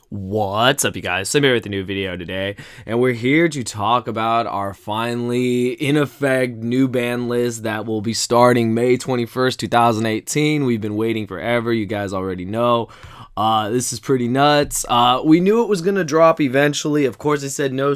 What's up, you guys? Sim here with a new video today, and we're here to talk about our finally in effect new ban list that will be starting May 21st, 2018. We've been waiting forever, you guys already know. This is pretty nuts. We knew it was gonna drop eventually. Of course, they said no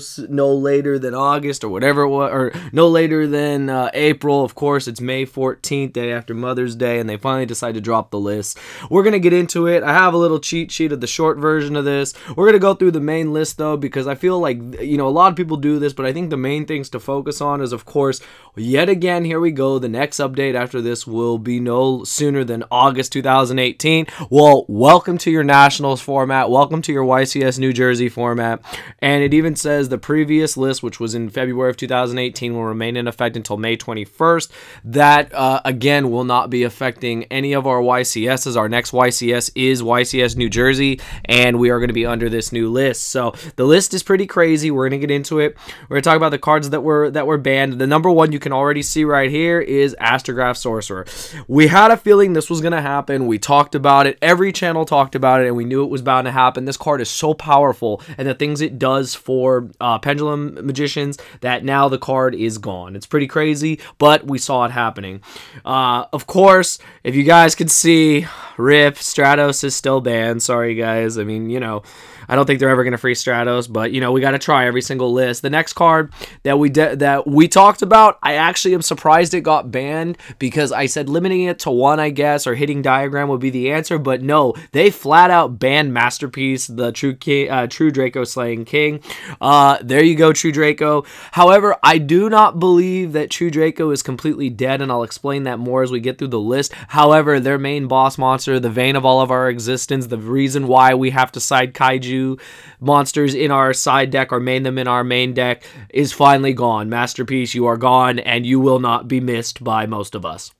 later than August or whatever it was, or no later than April. Of course, it's May 14th, day after Mother's Day, and they finally decided to drop the list. We're gonna get into it. I have a little cheat sheet of the short version of this. We're gonna go through the main list though, because I feel like, you know, a lot of people do this, but I think the main things to focus on is, of course, yet again, here we go. The next update after this will be no sooner than August 2018. Well, welcome to your Nationals format, welcome to your YCS New Jersey format, and it even says the previous list, which was in February of 2018, will remain in effect until May 21st. That again will not be affecting any of our YCSs. Our next YCS is YCS New Jersey, and we are going to be under this new list. So the list is pretty crazy. We're going to get into it. We're going to talk about the cards that were banned. The number one you can already see right here is Astra Sorcerer. We had a feeling this was going to happen. We talked about it. Every channel talked about it, and we knew it was bound to happen. This card is so powerful, and the things it does for Pendulum Magicians, that now the card is gone. It's pretty crazy, but we saw it happening. Of course, if you guys could see, R.I.P, Stratos is still banned. Sorry, guys. I mean, you know, I don't think they're ever going to free Stratos, but, you know, we got to try every single list. The next card that we talked about, I actually am surprised it got banned, because I said limiting it to one, I guess, or hitting Diagram would be the answer, but no, they flat out banned Masterpiece, the True Draco Slaying King. There you go, True Draco. However, I do not believe that True Draco is completely dead, and I'll explain that more as we get through the list. However, their main boss monster, the vein of all of our existence, the reason why we have to side Kaiju monsters in our side deck or main them in our main deck, is finally gone. Masterpiece, you are gone, and you will not be missed by most of us.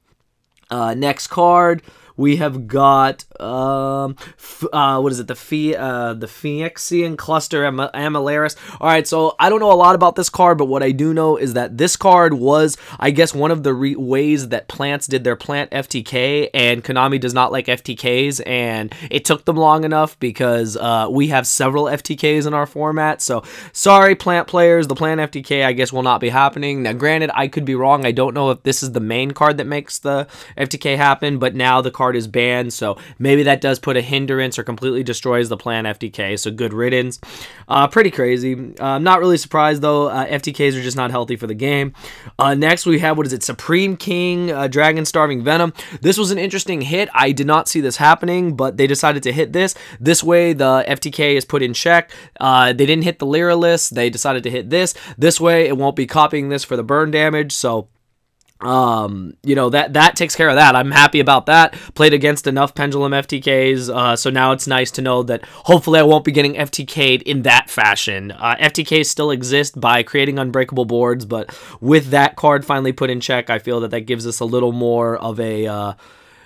Next card, we have got what is it? The Phoenician Cluster Amalera's. All right, so I don't know a lot about this card, but what I do know is that this card was, I guess, one of the ways that plants did their plant FTK, and Konami does not like FTKs, and it took them long enough because we have several FTKs in our format. So sorry, plant players, the plant FTK, I guess, will not be happening. Now, granted, I could be wrong. I don't know if this is the main card that makes the FTK happen, but now the card is banned, so maybe that does put a hindrance or completely destroys the plan FTK, so good riddance. Pretty crazy. I'm not really surprised though. FTKs are just not healthy for the game. Next we have, what is it, Supreme King Dragon Starving Venom. This was an interesting hit. I did not see this happening, but they decided to hit this. This way the FTK is put in check. They didn't hit the Lyra list. They decided to hit this. This way it won't be copying this for the burn damage, so you know, that takes care of that. I'm happy about that. Played against enough Pendulum FTKs, so now it's nice to know that hopefully I won't be getting FTK'd in that fashion. FTKs still exist by creating unbreakable boards, but with that card finally put in check, I feel that gives us a little more of a,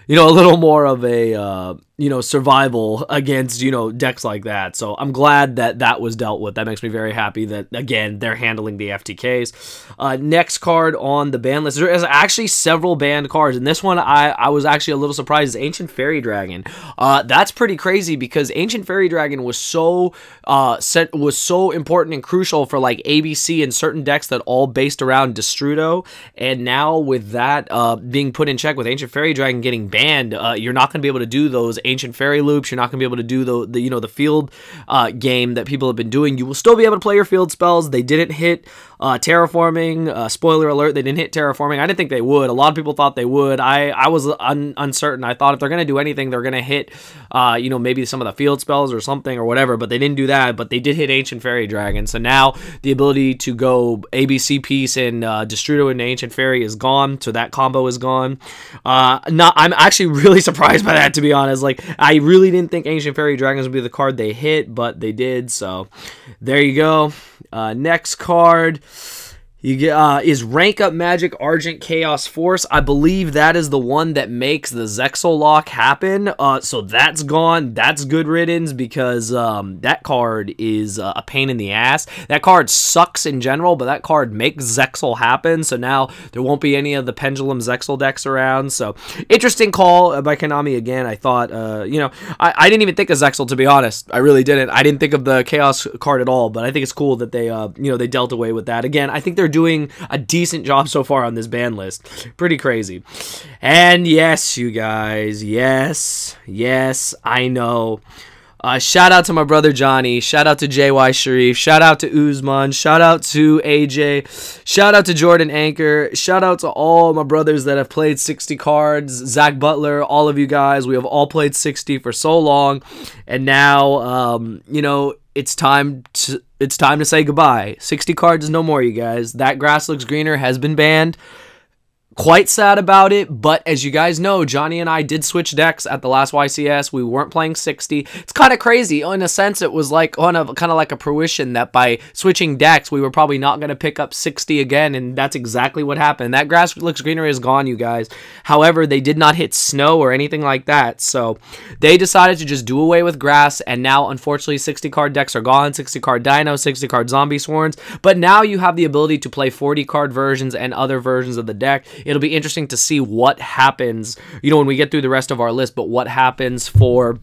you know, a little more of a, you know, survival against, you know, decks like that. So I'm glad that that was dealt with. That makes me very happy that, again, they're handling the FTKs. Next card on the ban list. There is actually several banned cards, and this one I was actually a little surprised, is Ancient Fairy Dragon. That's pretty crazy, because Ancient Fairy Dragon was so important and crucial for like ABC and certain decks that all based around Destrudo, and now with that being put in check, with Ancient Fairy Dragon getting banned, you're not going to be able to do those Ancient Fairy loops. You're not going to be able to do the you know, the field game that people have been doing. You will still be able to play your field spells. They didn't hit Terraforming. Spoiler alert, they didn't hit Terraforming. I didn't think they would. A lot of people thought they would. I was uncertain. I thought if they're going to do anything, they're going to hit you know, maybe some of the field spells or something or whatever, but they didn't do that. But they did hit Ancient Fairy Dragon. So now the ability to go ABC piece and Destrudo into Ancient Fairy is gone. So that combo is gone. I'm actually really surprised by that, to be honest. Like, I really didn't think Ancient Fairy Dragons would be the card they hit, but they did, so there you go. Next card. You get is Rank Up Magic Argent Chaos Force. I believe that is the one that makes the Zexal lock happen. So that's gone. That's good riddance because that card is a pain in the ass. That card sucks in general, but that card makes Zexal happen. So now there won't be any of the Pendulum Zexal decks around. So interesting call by Konami again. I thought, you know, I didn't even think of Zexal, to be honest. I really didn't. I didn't think of the Chaos card at all, but I think it's cool that they, you know, they dealt away with that. Again, I think they're doing a decent job so far on this ban list. Pretty crazy. And yes, you guys, yes, I know. Shout out to my brother Johnny. Shout out to JY Sharif. Shout out to Uzman. Shout out to AJ. Shout out to Jordan Anchor. Shout out to all my brothers that have played 60 cards. Zach Butler, all of you guys. We have all played 60 for so long. And now, you know, it's time to say goodbye. 60 cards is no more, you guys. That Grass Looks Greener has been banned. Quite sad about it, but as you guys know, Johnny and I did switch decks at the last YCS. We weren't playing 60. It's kind of crazy. In a sense, it was like kind of like a fruition that by switching decks, we were probably not going to pick up 60 again, and that's exactly what happened. That Grass Looks Greener is gone, you guys. However, they did not hit snow or anything like that, so they decided to just do away with grass, and now, unfortunately, 60-card decks are gone. 60-card Dino, 60-card Zombie Swarms, but now you have the ability to play 40-card versions and other versions of the deck. It'll be interesting to see what happens, you know, when we get through the rest of our list, but what happens for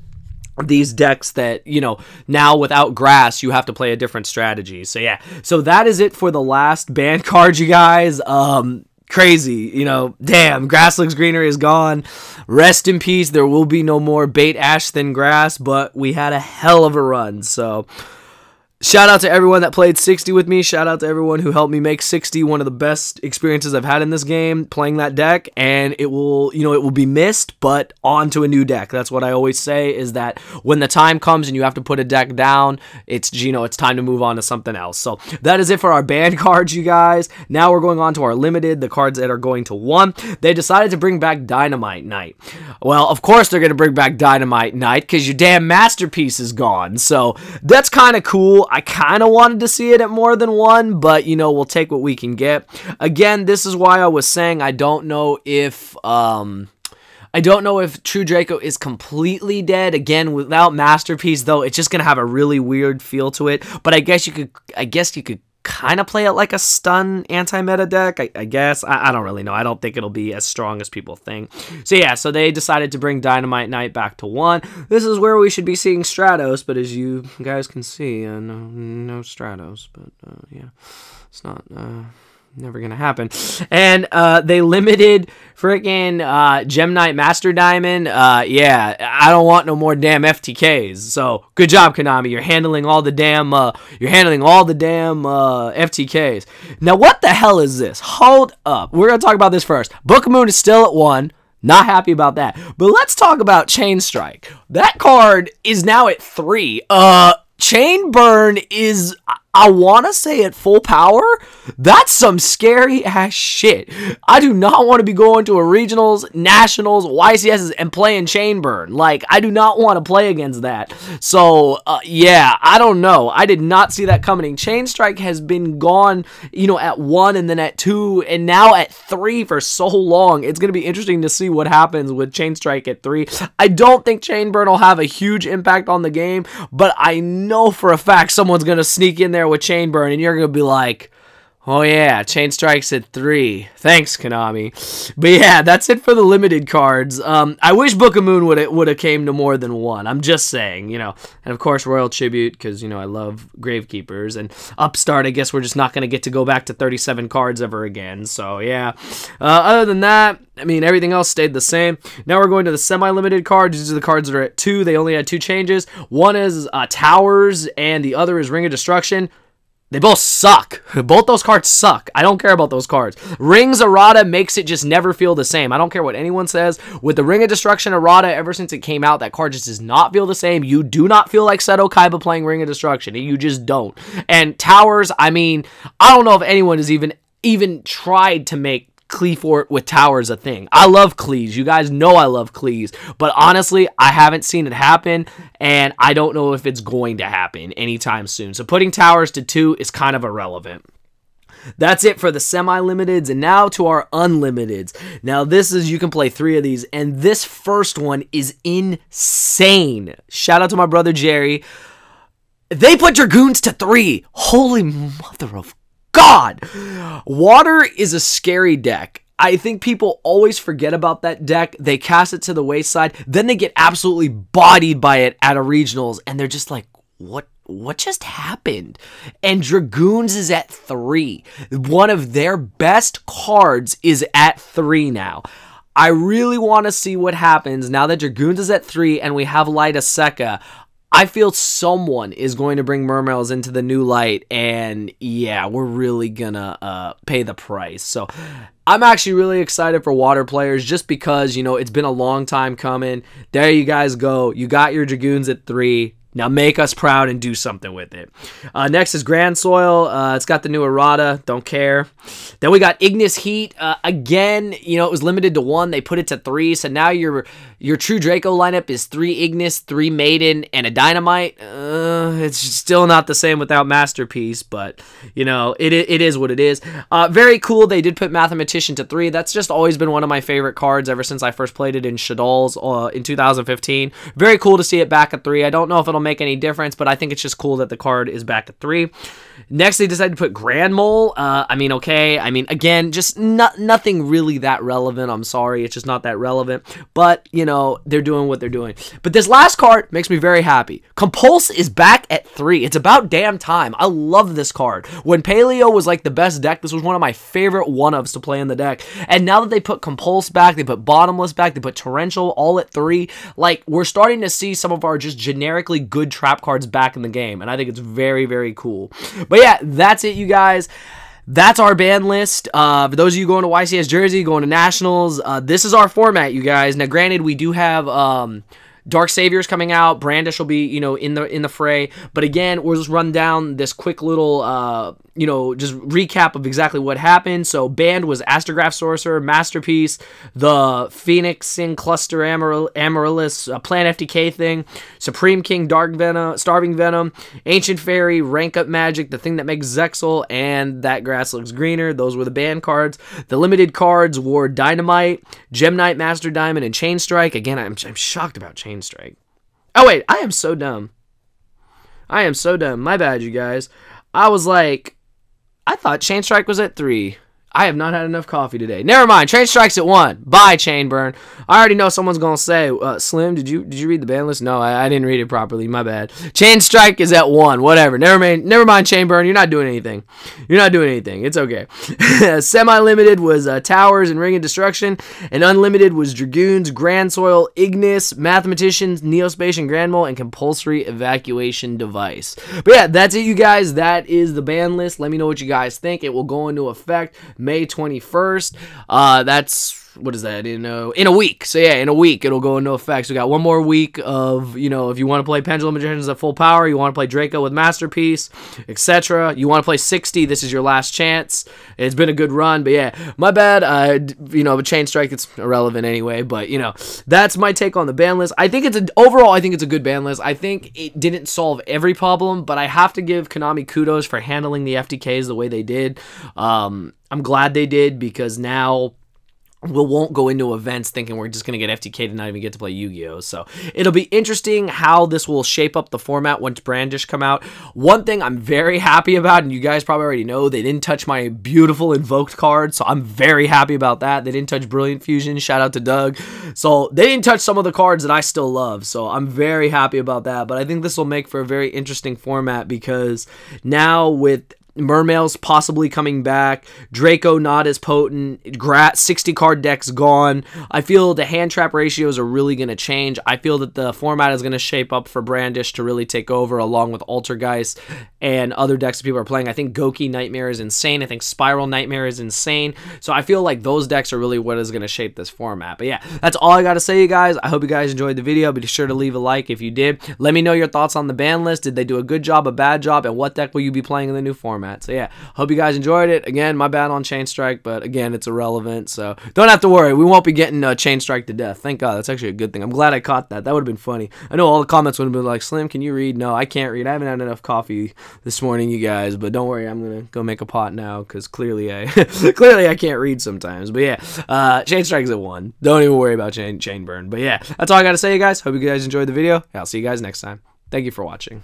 these decks that, you know, now without grass, you have to play a different strategy. So yeah, so that is it for the last banned card, you guys. Crazy, you know, damn, Grass Looks Greener is gone. Rest in peace. There will be no more Bait Ash Thin Grass, but we had a hell of a run, so shout out to everyone that played 60 with me. Shout out to everyone who helped me make 60 one of the best experiences I've had in this game, playing that deck, and it will, you know, it will be missed, but on to a new deck. That's what I always say, is that when the time comes and you have to put a deck down, it's, you know, it's time to move on to something else. So that is it for our banned cards, you guys. Now we're going on to our limited, the cards that are going to 1. They decided to bring back Dynamite Knight. Well, of course they're going to bring back Dynamite Knight because your damn Masterpiece is gone. So that's kind of cool. I kind of wanted to see it at more than 1, but, you know, we'll take what we can get. Again, this is why I was saying I don't know if True Draco is completely dead. Again, without Masterpiece, though, it's just going to have a really weird feel to it. But I guess you could kind of play it like a stun anti-meta deck, I guess. I don't really know. I don't think it'll be as strong as people think. So yeah, so they decided to bring Dynamite Knight back to 1. This is where we should be seeing Stratos, but as you guys can see, no Stratos, but yeah, it's not never gonna happen. And they limited freaking Gem Knight Master Diamond. Yeah, I don't want no more damn FTKs. So good job, Konami. You're handling all the damn FTKs. Now what the hell is this? Hold up. We're gonna talk about this first. Book of Moon is still at 1. Not happy about that. But let's talk about Chain Strike. That card is now at 3. Chain Burn is, I want to say, at full power. That's some scary ass shit. I do not want to be going to a regionals, nationals, YCSs, and playing Chain Burn. Like, I do not want to play against that. So, yeah, I don't know. I did not see that coming. Chain Strike has been gone, you know, at 1 and then at 2 and now at 3 for so long. It's going to be interesting to see what happens with Chain Strike at 3. I don't think Chain Burn will have a huge impact on the game, but I know for a fact someone's going to sneak in there with Chain Burn and you're going to be like, oh yeah, Chain Strike's at 3. Thanks, Konami. But yeah, that's it for the limited cards. I wish Book of Moon would have came to more than 1. I'm just saying, you know. And of course, Royal Tribute, because, you know, I love Gravekeepers. And Upstart, I guess we're just not going to get to go back to 37 cards ever again. So yeah. Other than that, I mean, everything else stayed the same. Now we're going to the semi-limited cards. These are the cards that are at 2. They only had 2 changes. One is Towers, and the other is Ring of Destruction. They both suck. Both those cards suck. I don't care about those cards. Rings Errata makes it just never feel the same. I don't care what anyone says. With the Ring of Destruction Errata, ever since it came out, that card just does not feel the same. You do not feel like Seto Kaiba playing Ring of Destruction. You just don't. And Towers, I mean, I don't know if anyone has even tried to make Cleefort with Towers a thing. I love Clees. You guys know I love Clees. But honestly, I haven't seen it happen, and I don't know if it's going to happen anytime soon. So putting Towers to 2 is kind of irrelevant. That's it for the semi-limiteds, and now to our unlimiteds. Now this is, you can play 3 of these, and this first one is insane. Shout out to my brother Jerry. They put Dragoons to 3. Holy mother of God. Water is a scary deck. I think people always forget about that deck. They cast it to the wayside, then they get absolutely bodied by it at a regionals, and they're just like, what just happened? And Dragoons is at 3. One of their best cards is at 3 now. I really want to see what happens now that Dragoons is at 3 and we have Light Aseka. I feel someone is going to bring Mermails into the new light, and yeah, we're really gonna pay the price. So I'm actually really excited for water players just because, you know, it's been a long time coming. There you guys go. You got your Dragoons at 3. Now make us proud and do something with it. Next is Grand Soil. It's got the new errata. Don't care. Then we got Ignis Heat. Again, you know, it was limited to 1. They put it to 3. So now your True Draco lineup is 3 Ignis, 3 Maiden, and a Dynamite. It's still not the same without Masterpiece, but, you know, it is what it is. Very cool. They did put Mathematician to 3. That's just always been one of my favorite cards ever since I first played it in Shadol's in 2015. Very cool to see it back at 3. I don't know if it'll make any difference, but I think it's just cool that the card is back at 3. Next, they decided to put Grand Mole. I mean, okay. I mean, again, just nothing really that relevant. I'm sorry. It's just not that relevant. But, you know, they're doing what they're doing. But this last card makes me very happy. Compulse is back at 3. It's about damn time. I love this card. When Paleo was like the best deck, this was one of my favorite one-ofs to play in the deck. And now that they put Compulse back, they put Bottomless back, they put Torrential all at 3, like, we're starting to see some of our just generically good trap cards back in the game. And I think it's very, very cool. But yeah, that's it, you guys. That's our ban list. For those of you going to YCS Jersey, going to Nationals, this is our format, you guys. Now, granted, we do have Dark Saviors coming out. Brandish will be, you know, in the fray. But again, we'll just run down this quick little, you know, just recap of exactly what happened. So banned was Astrograph Sorcerer, Masterpiece, the Phoenixing Cluster Amaryllis, Plant FTK thing, Supreme King Dark Venom, Starving Venom, Ancient Fairy, Rank Up Magic, the thing that makes Zexal, and That Grass Looks Greener. Those were the banned cards. The limited cards were Dynamite, Gem Knight, Master Diamond, and Chain Strike. Again, I'm shocked about Chain Strike. Oh wait, I am so dumb. I am so dumb. My bad, you guys. I was like, I thought Chain Strike was at 3. I have not had enough coffee today. Never mind. Chain Strike's at 1. Bye, Chainburn. I already know someone's gonna say, Slim, did you read the ban list? No, I didn't read it properly. My bad. Chain Strike is at 1. Whatever. Never mind, Chainburn. You're not doing anything. You're not doing anything. It's okay. Semi-limited was Towers and Ring of Destruction, and unlimited was Dragoons, Grand Soil, Ignis, Mathematicians, Neospatian Grand Mole, and Compulsory Evacuation Device. But yeah, that's it, you guys. That is the ban list. Let me know what you guys think. It will go into effect May 21st. That's, what is that, in a week. So yeah, in a week it'll go into effect. So we got one more week of, you know, if you want to play Pendulum Magicians at full power, you want to play Draco with Masterpiece, etc. You want to play 60, this is your last chance. It's been a good run, but yeah, my bad. You know, but Chain Strike, it's irrelevant anyway, but you know, that's my take on the ban list. I think overall I think it's a good ban list. I think it didn't solve every problem, but I have to give Konami kudos for handling the FTKs the way they did. I'm glad they did, because now we won't go into events thinking we're just going to get FTK to not even get to play Yu-Gi-Oh! So it'll be interesting how this will shape up the format once Brandish come out. One thing I'm very happy about, and you guys probably already know, they didn't touch my beautiful Invoked card, so I'm very happy about that. They didn't touch Brilliant Fusion. Shout out to Doug. So they didn't touch some of the cards that I still love, so I'm very happy about that. But I think this will make for a very interesting format, because now with Mermails possibly coming back, Draco not as potent, 60 card decks gone, I feel the hand trap ratios are really going to change. I feel that the format is going to shape up for Brandish to really take over, along with Altergeist and other decks that people are playing. I think Goki Nightmare is insane. I think Spiral Nightmare is insane. So I feel like those decks are really what is going to shape this format. But yeah, that's all I got to say, you guys. I hope you guys enjoyed the video. Be sure to leave a like if you did. Let me know your thoughts on the ban list. Did they do a good job, a bad job, and what deck will you be playing in the new format? format. So yeah, hope you guys enjoyed it. Again, my bad on Chain Strike, but again, it's irrelevant, so don't have to worry. We won't be getting Chain Strike to death. Thank God. That's actually a good thing. I'm glad I caught that. That would have been funny. I know all the comments would have been like, Slim, can you read? No, I can't read. I haven't had enough coffee this morning, you guys, but don't worry. I'm gonna go make a pot now because clearly I clearly I can't read sometimes. But yeah, Chain Strike's at 1. Don't even worry about chain burn. But yeah, that's all I gotta say, you guys. Hope you guys enjoyed the video. I'll see you guys next time. Thank you for watching.